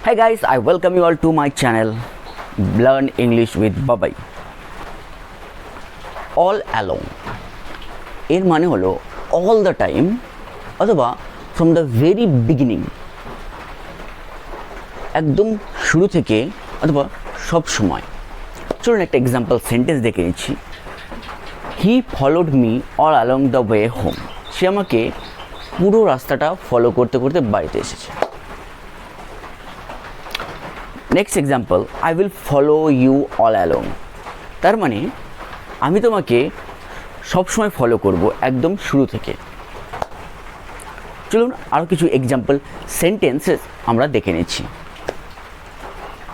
Hey guys, I welcome you all to my channel Learn English with Babai. All along এর মানে হলো all the time অথবা from the very beginning, একদম শুরু থেকে অথবা সব সময়। চলুন একটা এক্সাম্পল সেন্টেন্স দেখে নিচ্ছি। He followed me all along the way home. সে আমাকে পুরো রাস্তাটা ফলো করতে করতে বাড়িতে এসেছে। Next example, I will follow you all along. তার মানে আমি তোমাকে সবসময় ফলো করব একদম শুরু থেকে। চলুন আরও কিছু এক্সাম্পল সেন্টেন্সেস আমরা দেখে নিচ্ছি।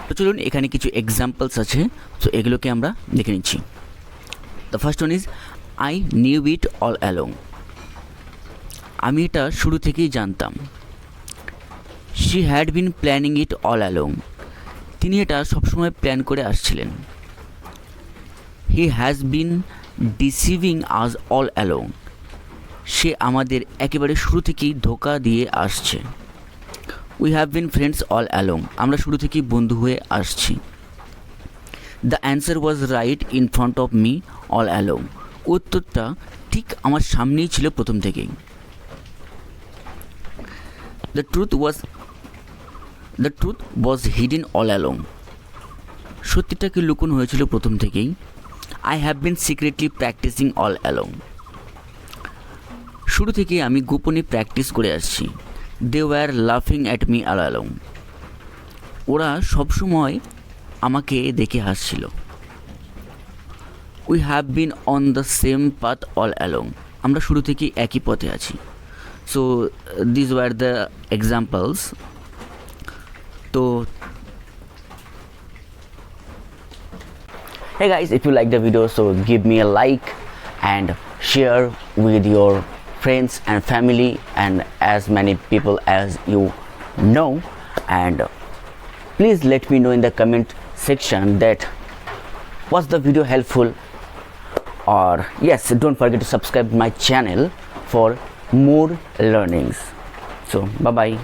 তো চলুন এখানে কিছু এক্সাম্পলস আছে, তো এগুলোকে আমরা দেখে নিচ্ছি। The first one is I knew it all along. আমি এটা শুরু থেকেই জানতাম। She had been planning it all along. তিনি এটা সবসময় প্ল্যান করে আসছিলেন। হি হ্যাজ বিন ডিসিভিং আজ অল অ্যালং। সে আমাদের একেবারে শুরু থেকেই ধোকা দিয়ে আসছে। We have bin friends all along. আমরা শুরু থেকেই বন্ধু হয়ে আসছি। The answer was right in front of me all along. উত্তরটা ঠিক আমার সামনেই ছিল প্রথম থেকেই। The truth was hidden all along. সত্যিটাকে লুকোনো হয়েছিল প্রথম থেকেই। I have been secretly practicing all along. শুরু থেকে আমি গোপনে প্র্যাকটিস করে আসছি। দে ওয়ার লাফিং অ্যাট মি অল অ্যালং। ওরা সবসময় আমাকে দেখে হাসছিল। We have been on the same path all along. আমরা শুরু থেকেই একই পথে আছি। So this were the examples. তো hey guys, if you like the video, so give me a like and share with your friends and family and as many people as you know, and please let me know in the comment section that was the video helpful, or yes, don't forget to subscribe my channel for more learnings. So bye bye.